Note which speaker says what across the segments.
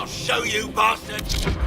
Speaker 1: I'll show you, bastard!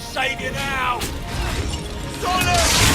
Speaker 1: save you now! Silence!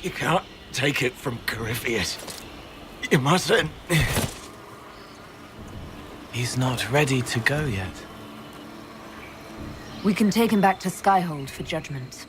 Speaker 1: You can't take it from Corypheus. You mustn't.
Speaker 2: He's not ready to go yet.
Speaker 3: We can take him back to Skyhold for judgment.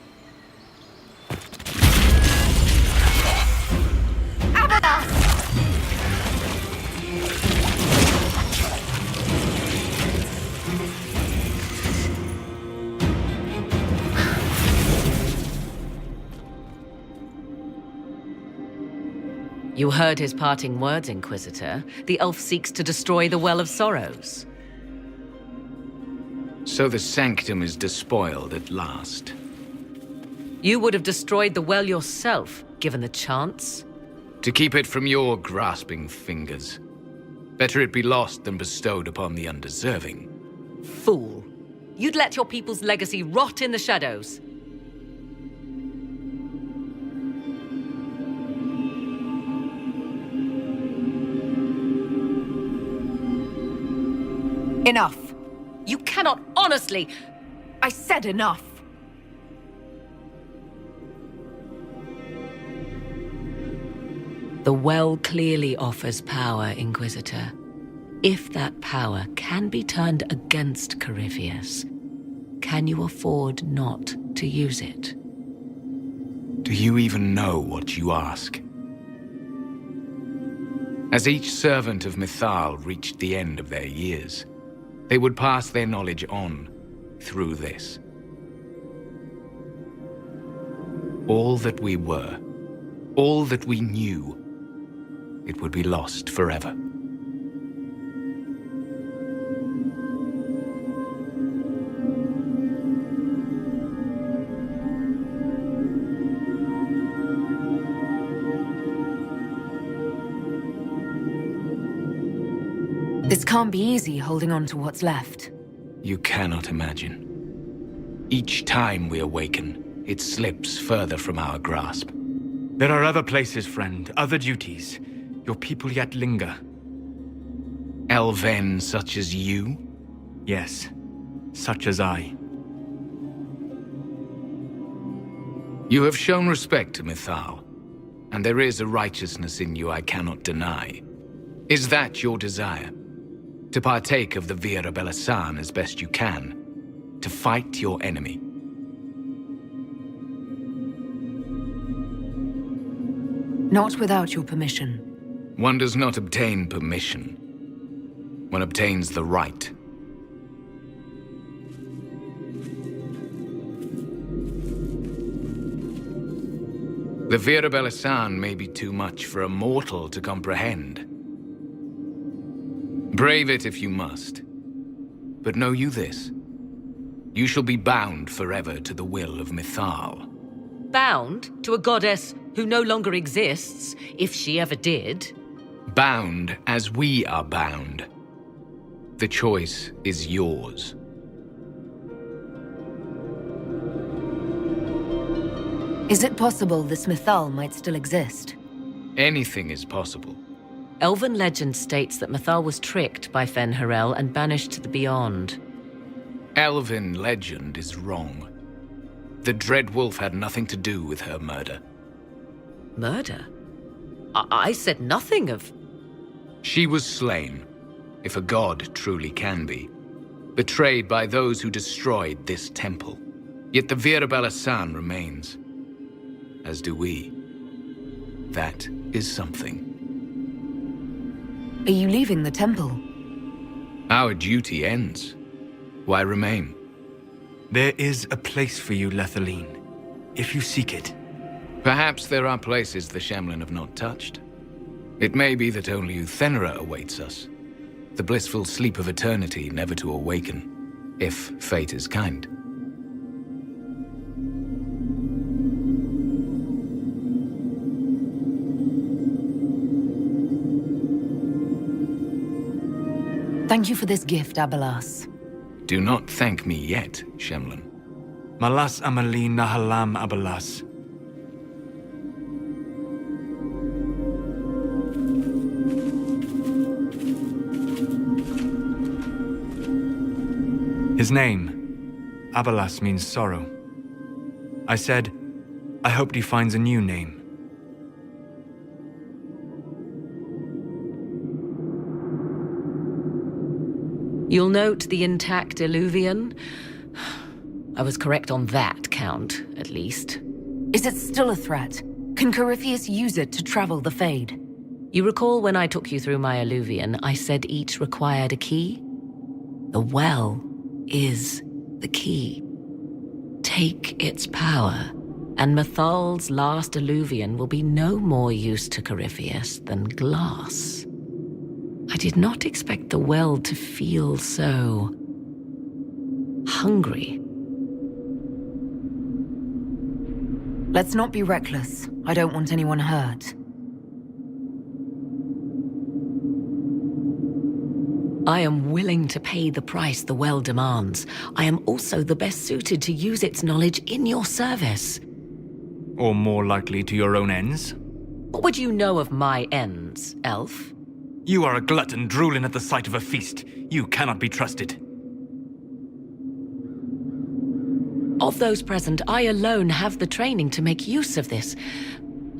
Speaker 4: You heard his parting words, Inquisitor. The elf seeks to destroy the Well of Sorrows.
Speaker 5: So the Sanctum is despoiled at last.
Speaker 4: You would have destroyed the well yourself, given the chance.
Speaker 5: To keep it from your grasping fingers. Better it be lost than bestowed upon the undeserving.
Speaker 4: Fool. You'd let your people's legacy rot in the shadows.
Speaker 3: Enough.
Speaker 4: You cannot honestly...
Speaker 3: I said enough.
Speaker 4: The well clearly offers power, Inquisitor. If that power can be turned against Corypheus, can you afford not to use it?
Speaker 5: Do you even know what you ask? As each servant of Mythal reached the end of their years, they would pass their knowledge on through this. All that we were, all that we knew, it would be lost forever.
Speaker 3: This can't be easy, holding on to what's left.
Speaker 5: You cannot imagine. Each time we awaken, it slips further from our grasp.
Speaker 1: There are other places, friend, other duties. Your people yet linger.
Speaker 5: Elven such as you?
Speaker 1: Yes, such as I.
Speaker 5: You have shown respect to Mythal, and there is a righteousness in you I cannot deny. Is that your desire? To partake of the Vira Belasan as best you can? To fight your enemy?
Speaker 3: Not without your permission.
Speaker 5: One does not obtain permission. One obtains the right. The Vira Belasan may be too much for a mortal to comprehend. Brave it if you must. But know you this. You shall be bound forever to the will of Mythal.
Speaker 4: bound to a goddess who no longer exists, if she ever did.
Speaker 5: Bound as we are bound. The choice is yours.
Speaker 3: Is it possible this Mythal might still exist?
Speaker 5: Anything is possible.
Speaker 4: Elven legend states that Mythal was tricked by Fen-Harel and banished to the Beyond.
Speaker 5: Elven legend is wrong. The Dreadwolf had nothing to do with her murder.
Speaker 4: Murder? I said nothing of...
Speaker 5: She was slain, if a god truly can be. Betrayed by those who destroyed this temple. Yet the BioWare remains. As do we. That is something.
Speaker 3: Are you leaving the temple?
Speaker 5: Our duty ends. Why remain?
Speaker 1: There is a place for you, Lethaline, if you seek it.
Speaker 5: Perhaps there are places the Shamlan have not touched. It may be that only Uthenera awaits us. The blissful sleep of eternity never to awaken, if fate is kind.
Speaker 3: Thank you for this gift, Abelas.
Speaker 5: Do not thank me yet, Shamlan.
Speaker 1: Malas Amali Nahalam Abalas. His name, Abalas, means sorrow. I said, I hoped he finds a new name.
Speaker 4: You'll note the intact Illuvian. I was correct on that count, at least.
Speaker 3: Is it still a threat? Can Corypheus use it to travel the Fade?
Speaker 4: You recall when I took you through my Illuvian, I said each required a key? The well is the key. Take its power, and Mythal's last Illuvian will be no more use to Corypheus than glass. I did not expect the well to feel so... hungry.
Speaker 3: Let's not be reckless. I don't want anyone hurt.
Speaker 4: I am willing to pay the price the well demands. I am also the best suited to use its knowledge in your service.
Speaker 1: Or more likely to your own ends?
Speaker 4: What would you know of my ends, elf?
Speaker 1: You are a glutton drooling at the sight of a feast. You cannot be trusted.
Speaker 4: Of those present, I alone have the training to make use of this.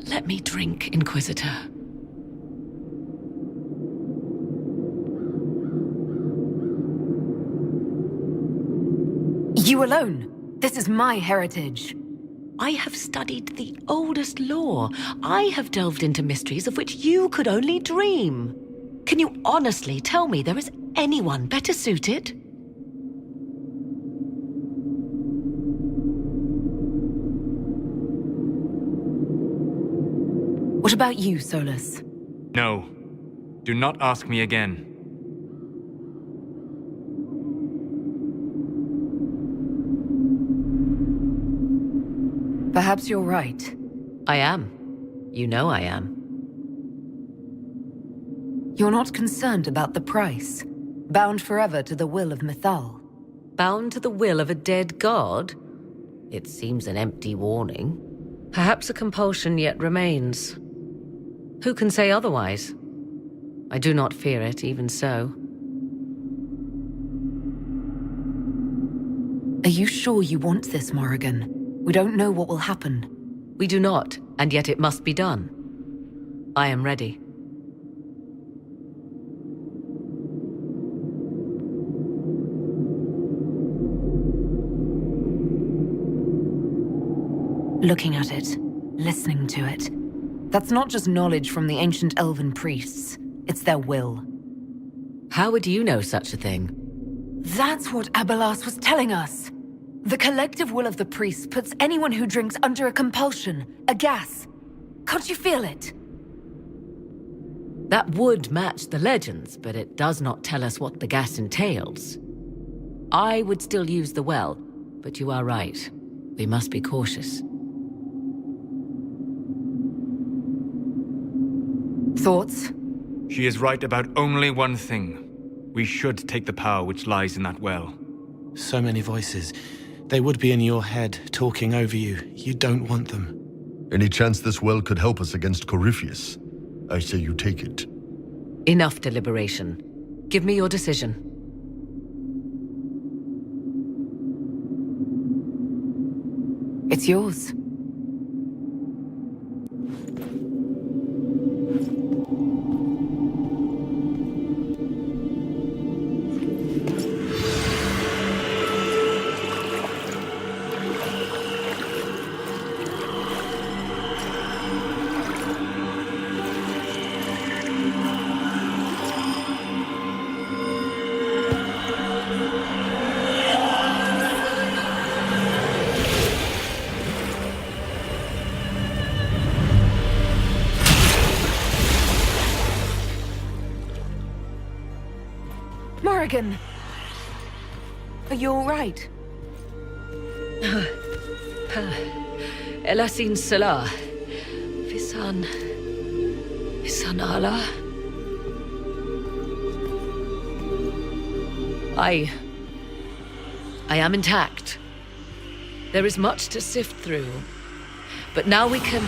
Speaker 4: Let me drink, Inquisitor.
Speaker 3: You alone? This is my heritage.
Speaker 4: I have studied the oldest lore. I have delved into mysteries of which you could only dream. Can you honestly tell me there is anyone better suited?
Speaker 3: What about you, Solus?
Speaker 1: No. Do not ask me again.
Speaker 3: Perhaps you're right.
Speaker 4: I am. You know I am.
Speaker 3: You're not concerned about the price? Bound forever to the will of Mythal?
Speaker 4: Bound to the will of a dead god? It seems an empty warning. Perhaps a compulsion yet remains. Who can say otherwise? I do not fear it, even so.
Speaker 3: Are you sure you want this, Morrigan? We don't know what will happen.
Speaker 4: We do not, and yet it must be done. I am ready.
Speaker 3: Looking at it, listening to it. That's not just knowledge from the ancient elven priests. It's their will.
Speaker 4: How would you know such a thing?
Speaker 3: That's what Abelas was telling us. The collective will of the priests puts anyone who drinks under a compulsion, a gas. Can't you feel it?
Speaker 4: That would match the legends, but it does not tell us what the gas entails. I would still use the well, but you are right. We must be cautious.
Speaker 3: Thoughts?
Speaker 1: She is right about only one thing. We should take the power which lies in that well.
Speaker 2: So many voices. They would be in your head, talking over you. You don't want them.
Speaker 6: Any chance this well could help us against Corypheus? I say you take it.
Speaker 4: Enough deliberation. Give me your decision.
Speaker 3: It's yours. Morrigan! Are you all right?
Speaker 4: Elasin Salah. Visan Allah. I am intact. There is much to sift through. But now we can...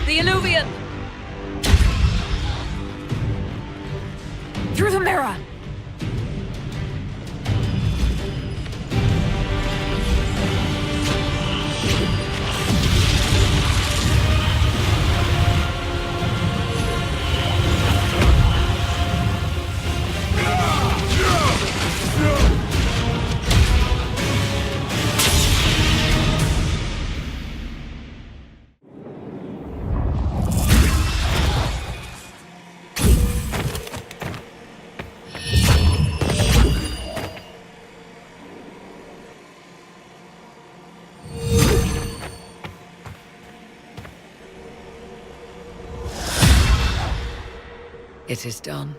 Speaker 4: The Illuvian!
Speaker 3: Through the mirror!
Speaker 4: It is done.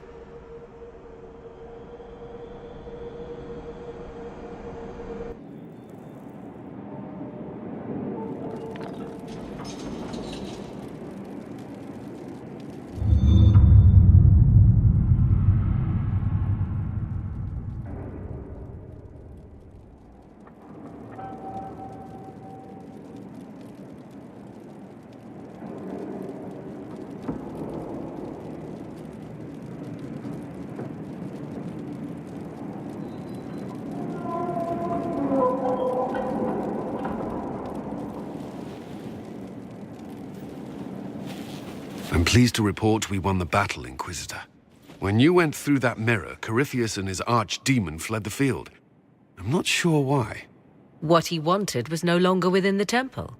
Speaker 7: I'm pleased to report we won the battle, Inquisitor. When you went through that mirror, Corypheus and his archdemon fled the field. I'm not sure why.
Speaker 4: What he wanted was no longer within the temple.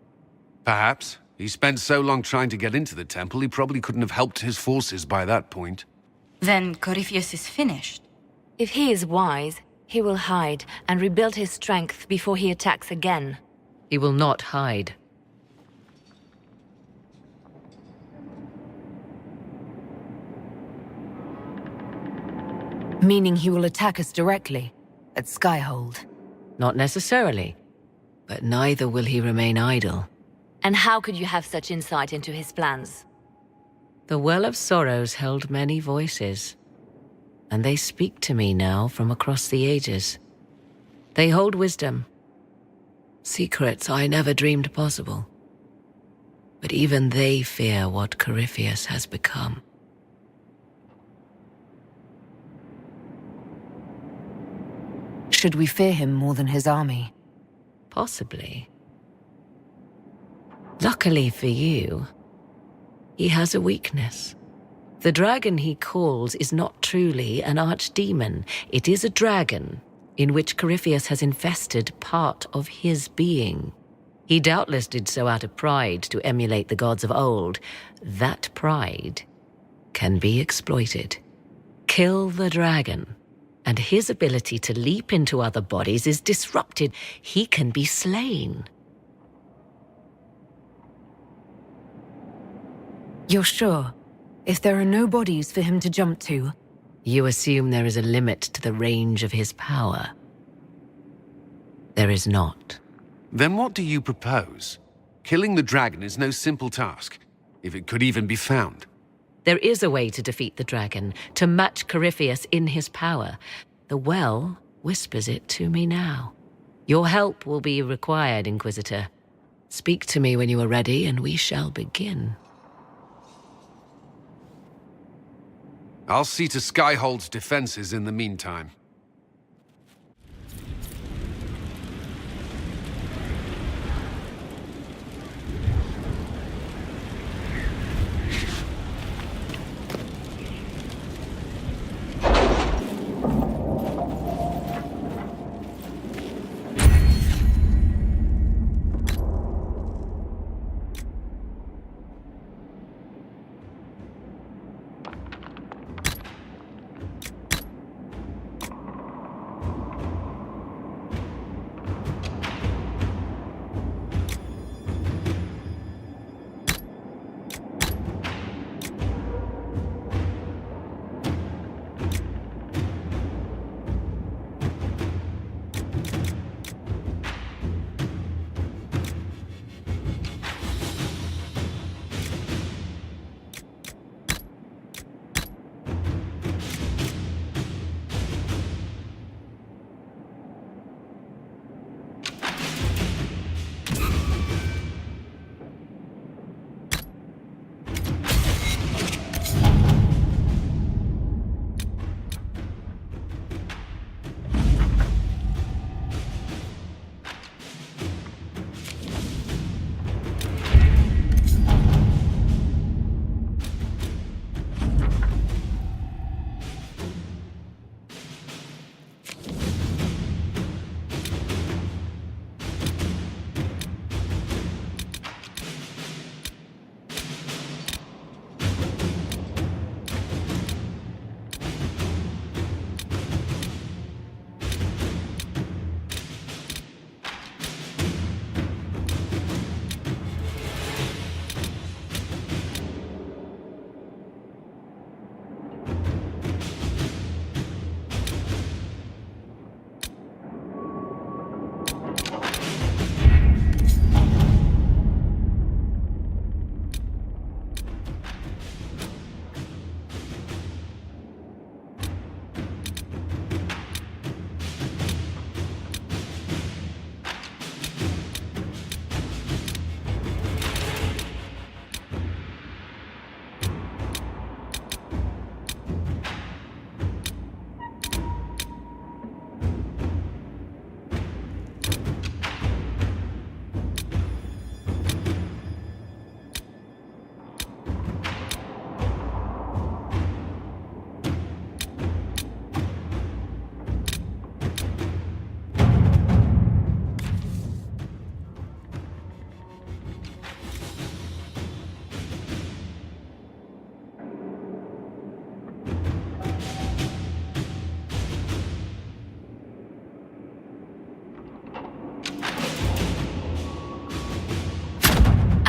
Speaker 7: Perhaps. He spent so long trying to get into the temple, he probably couldn't have helped his forces by that point.
Speaker 8: Then Corypheus is finished.
Speaker 3: If he is wise, he will hide and rebuild his strength before he attacks again.
Speaker 4: He will not hide.
Speaker 3: Meaning he will attack us directly, at Skyhold.
Speaker 4: Not necessarily. But neither will he remain idle.
Speaker 3: And how could you have such insight into his plans?
Speaker 4: The Well of Sorrows held many voices. And they speak to me now from across the ages. They hold wisdom. Secrets I never dreamed possible. But even they fear what Corypheus has become.
Speaker 3: Should we fear him more than his army?
Speaker 4: Possibly. Luckily for you, he has a weakness. The dragon he calls is not truly an archdemon. It is a dragon in which Corypheus has infested part of his being. He doubtless did so out of pride to emulate the gods of old. That pride can be exploited. kill the dragon, and his ability to leap into other bodies is disrupted. He can be slain.
Speaker 3: You're sure? If there are no bodies for him to jump to?
Speaker 4: You assume there is a limit to the range of his power. There is not.
Speaker 7: Then what do you propose? Killing the dragon is no simple task, if it could even be found.
Speaker 4: There is a way to defeat the dragon, to match Corypheus in his power. The well whispers it to me now. Your help will be required, Inquisitor. Speak to me when you are ready, and we shall begin.
Speaker 7: I'll see to Skyhold's defenses in the meantime.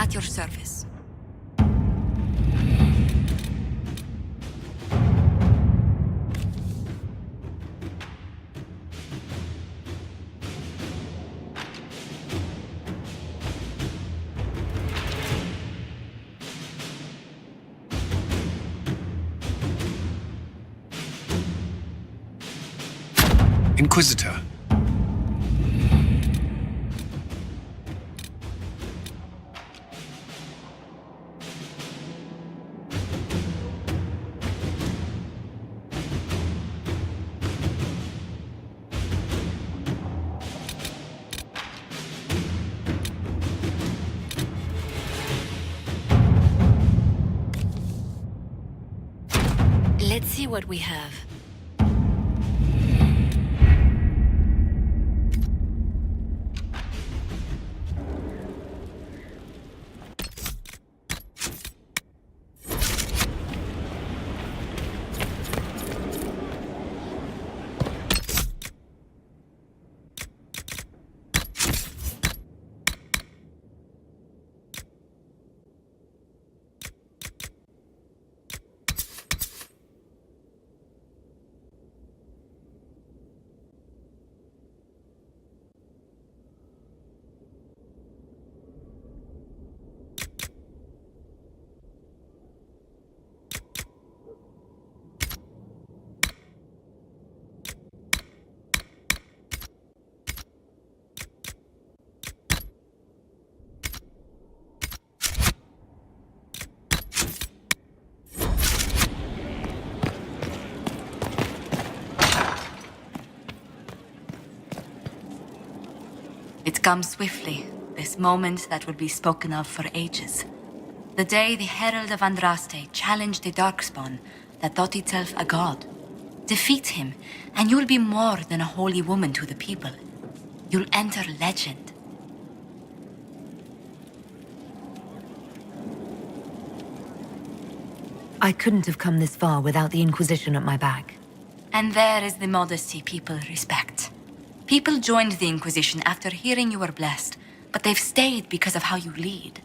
Speaker 8: At your service.
Speaker 7: Inquisitor.
Speaker 3: Let's see what we have.
Speaker 8: It comes swiftly, this moment that will be spoken of for ages. The day the Herald of Andraste challenged the Darkspawn that thought itself a god. Defeat him, and you'll be more than a holy woman to the people. You'll enter legend.
Speaker 3: I couldn't have come this far without the Inquisition at my back.
Speaker 8: And there is the modesty people respect. People joined the Inquisition after hearing you were blessed, but they've stayed because of how you lead.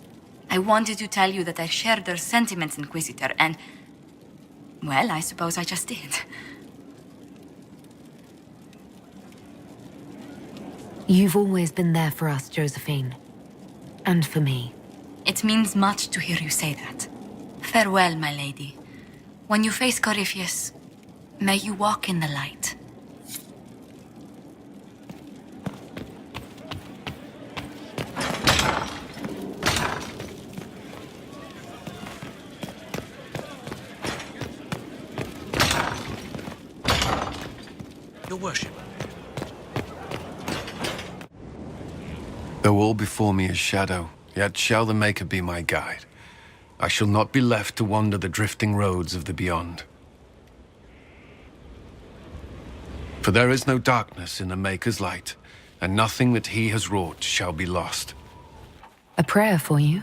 Speaker 8: I wanted to tell you that I shared their sentiments, Inquisitor, and... well, I suppose I just did.
Speaker 3: You've always been there for us, Josephine. And for me.
Speaker 8: It means much to hear you say that. Farewell, my lady. When you face Corypheus, may you walk in the light.
Speaker 2: Your worship.
Speaker 7: Though all before me is shadow, yet shall the Maker be my guide. I shall not be left to wander the drifting roads of the beyond. For there is no darkness in the Maker's light, and nothing that he has wrought shall be lost.
Speaker 3: A prayer for you?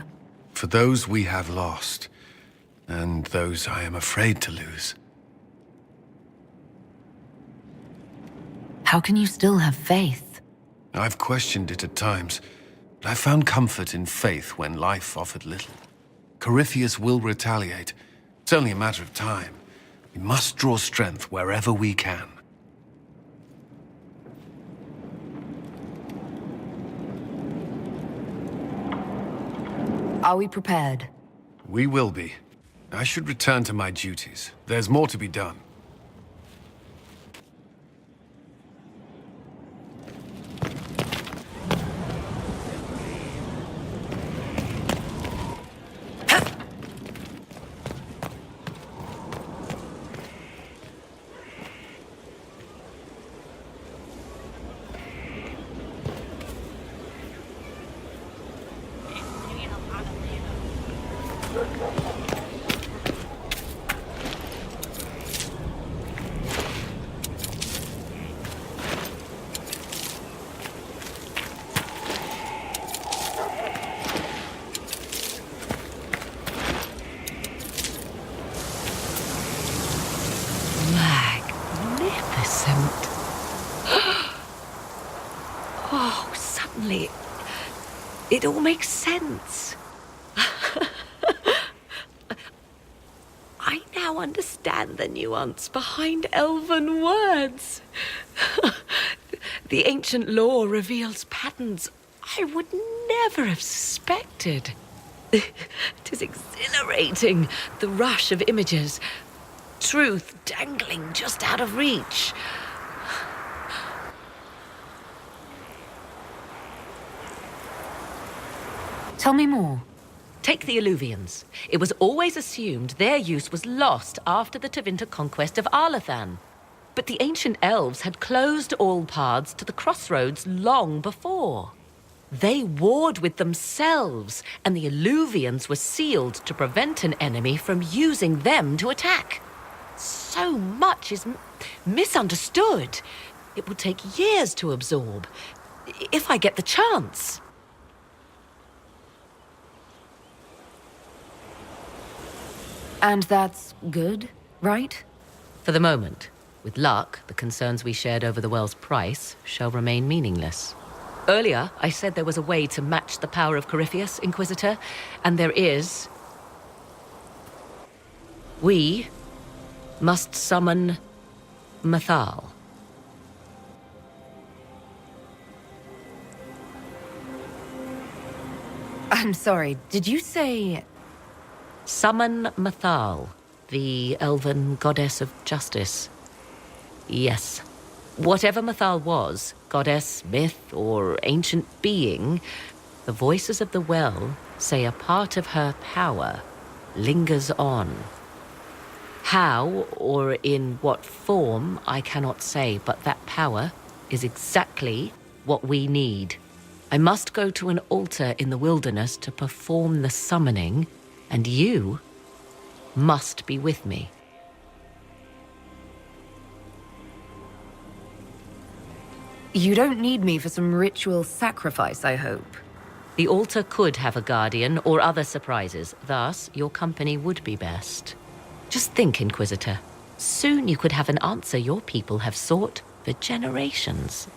Speaker 7: For those we have lost, and those I am afraid to lose.
Speaker 3: How can you still have faith?
Speaker 7: I've questioned it at times, but I found comfort in faith when life offered little. Corypheus will retaliate. It's only a matter of time. We must draw strength wherever we can.
Speaker 3: Are we prepared?
Speaker 7: We will be. I should return to my duties. There's more to be done.
Speaker 4: Magnificent. Oh, suddenly, it all makes sense. I now understand the nuance behind elven words. The ancient lore reveals patterns I would never have suspected. It is exhilarating, the rush of images. Truth dangling just out of reach.
Speaker 3: Tell me more.
Speaker 4: Take the Alluvians. It was always assumed their use was lost after the Tevinter conquest of Arlathan. But the ancient elves had closed all paths to the crossroads long before. They warred with themselves, and the Alluvians were sealed to prevent an enemy from using them to attack. So much is misunderstood. It would take years to absorb, if I get the chance.
Speaker 3: And that's good, right?
Speaker 4: For the moment. With luck, the concerns we shared over the well's price shall remain meaningless. Earlier, I said there was a way to match the power of Corypheus, Inquisitor, and there is. We must summon Mythal.
Speaker 3: I'm sorry, did you say...
Speaker 4: Summon Mythal, the elven goddess of justice. Yes. Whatever Mythal was, goddess, myth, or ancient being, the voices of the well say a part of her power lingers on. How, or in what form, I cannot say, but that power is exactly what we need. I must go to an altar in the wilderness to perform the summoning, and you must be with me.
Speaker 3: You don't need me for some ritual sacrifice, I hope.
Speaker 4: The altar could have a guardian or other surprises, thus your company would be best. Just think, Inquisitor. Soon you could have an answer your people have sought for generations.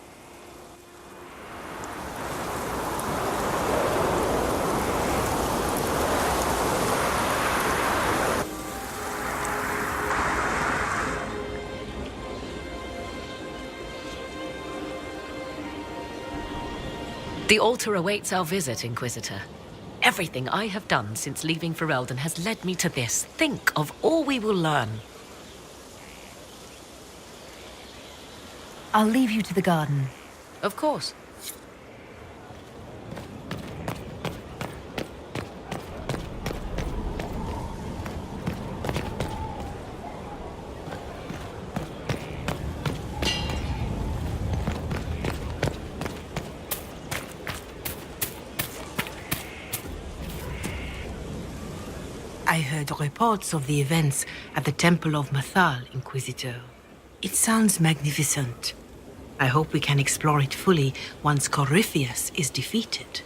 Speaker 4: The altar awaits our visit, Inquisitor. Everything I have done since leaving Ferelden has led me to this. Think of all we will learn.
Speaker 3: I'll leave you to the garden.
Speaker 4: Of course.
Speaker 9: I heard reports of the events at the Temple of Mathal, Inquisitor. It sounds magnificent. I hope we can explore it fully once Corypheus is defeated.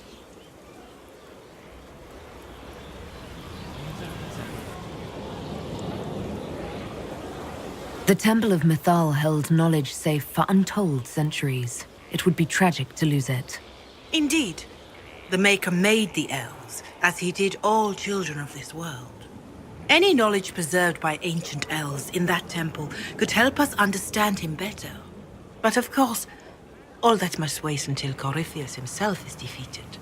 Speaker 3: The Temple of Mathal held knowledge safe for untold centuries. It would be tragic to lose it.
Speaker 9: Indeed. The Maker made the elves, as he did all children of this world. Any knowledge preserved by ancient elves in that temple could help us understand him better. But of course, all that must wait until Corypheus himself is defeated.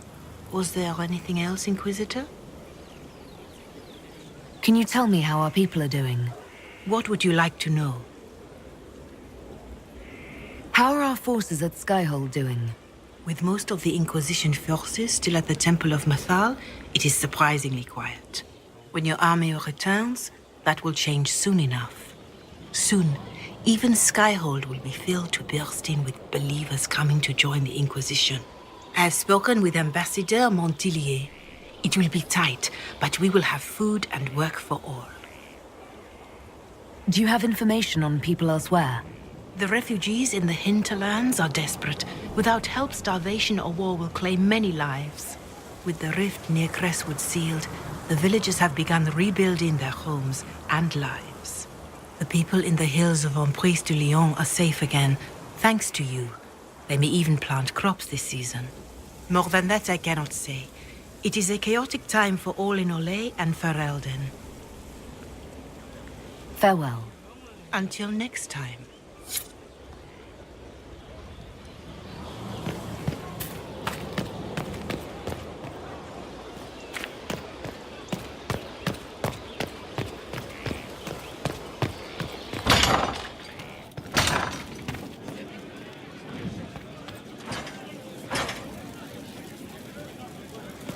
Speaker 9: Was there anything else, Inquisitor?
Speaker 3: Can you tell me how our people are doing?
Speaker 9: What would you like to know?
Speaker 3: How are our forces at Skyhold doing?
Speaker 9: With most of the Inquisition forces still at the Temple of Mathal, it is surprisingly quiet. When your army returns, that will change soon enough. Soon, even Skyhold will be filled to bursting with believers coming to join the Inquisition. I have spoken with Ambassador Montillier. It will be tight, but we will have food and work for all.
Speaker 3: Do you have information on people elsewhere?
Speaker 9: The refugees in the hinterlands are desperate. Without help, starvation or war will claim many lives. With the rift near Crestwood sealed, the villagers have begun rebuilding their homes and lives. The people in the hills of Emprise de Lyon are safe again, thanks to you. They may even plant crops this season. More than that I cannot say. It is a chaotic time for all in Olay and Ferelden.
Speaker 3: Farewell.
Speaker 9: Until next time.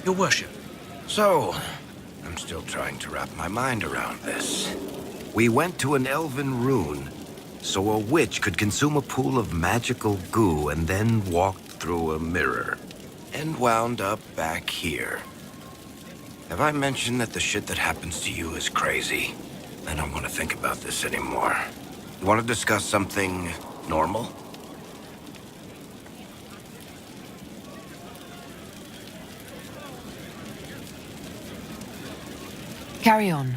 Speaker 10: Your worship. So, I'm still trying to wrap my mind around this. We went to an elven rune, so a witch could consume a pool of magical goo and then walked through a mirror. And wound up back here. Have I mentioned that the shit that happens to you is crazy? I don't want to think about this anymore. You want to discuss something normal?
Speaker 3: Carry on.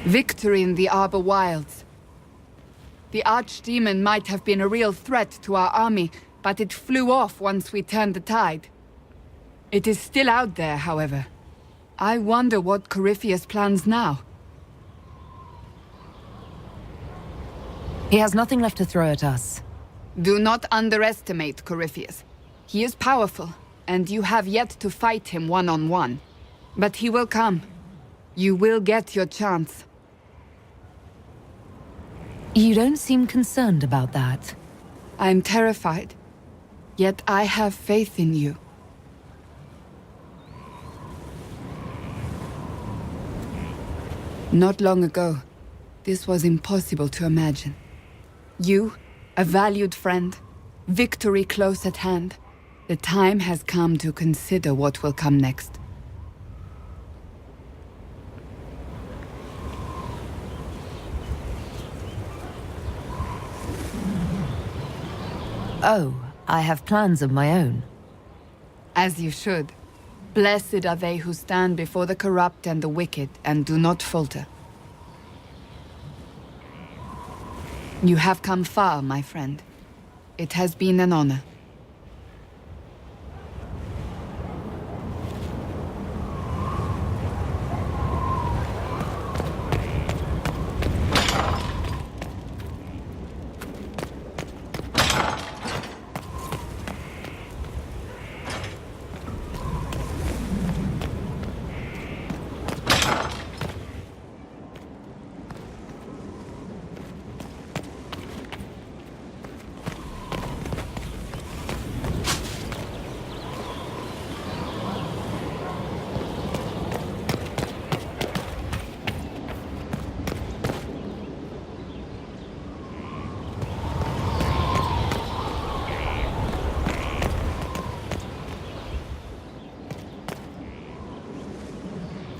Speaker 11: Victory in the Arbor Wilds. The Archdemon might have been a real threat to our army, but it flew off once we turned the tide. It is still out there, however. I wonder what Corypheus plans now.
Speaker 3: He has nothing left to throw at us.
Speaker 11: Do not underestimate Corypheus. He is powerful, and you have yet to fight him one-on-one. But he will come. You will get your chance.
Speaker 3: You don't seem concerned about that.
Speaker 11: I'm terrified. Yet I have faith in you. Not long ago, this was impossible to imagine. You, a valued friend, victory close at hand. The time has come to consider what will come next.
Speaker 3: Oh, I have plans of my own.
Speaker 11: As you should. Blessed are they who stand before the corrupt and the wicked and do not falter. You have come far, my friend. It has been an honor.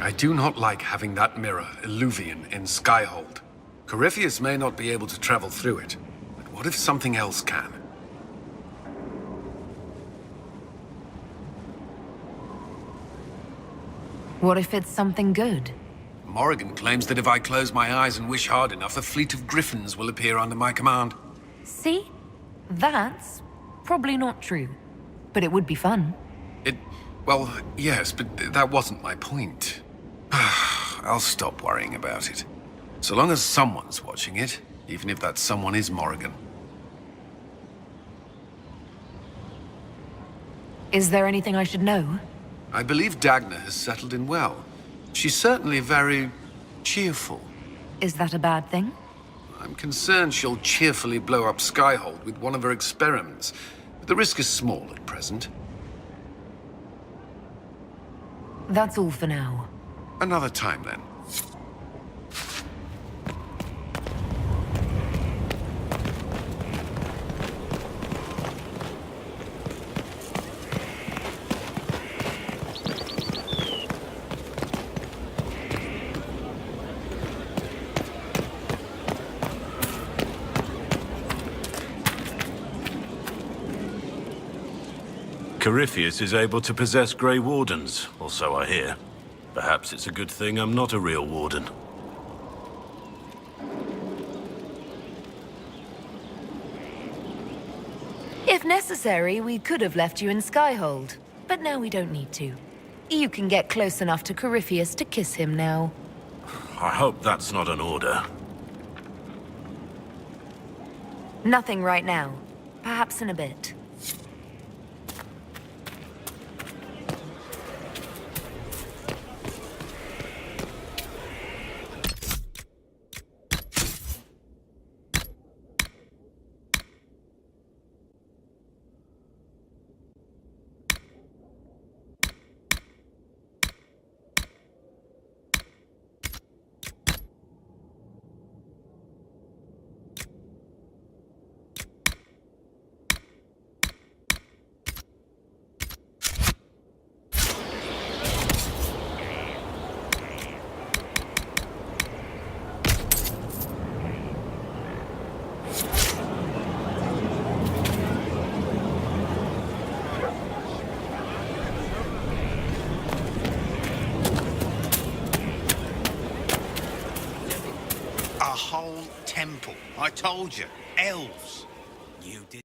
Speaker 7: I do not like having that mirror, Illuvian, in Skyhold. Corypheus may not be able to travel through it, but what if something else can?
Speaker 3: What if it's something good?
Speaker 7: Morrigan claims that if I close my eyes and wish hard enough, a fleet of griffins will appear under my command.
Speaker 3: See? That's probably not true. But it would be fun.
Speaker 7: Well, yes, but that wasn't my point. I'll stop worrying about it. So long as someone's watching it, even if that someone is Morrigan.
Speaker 3: Is there anything I should know?
Speaker 7: I believe Dagna has settled in well. She's certainly very cheerful.
Speaker 3: Is that a bad thing?
Speaker 7: I'm concerned she'll cheerfully blow up Skyhold with one of her experiments. But the risk is small at present.
Speaker 3: That's all for now.
Speaker 7: Another time, then.
Speaker 12: Corypheus is able to possess Grey Wardens, or so I hear. Perhaps it's a good thing I'm not a real Warden.
Speaker 3: If necessary, we could have left you in Skyhold. But now we don't need to. You can get close enough to Corypheus to kiss him now.
Speaker 12: I hope that's not an order.
Speaker 3: Nothing right now. Perhaps in a bit.
Speaker 13: A whole temple. I told you. Elves. You did.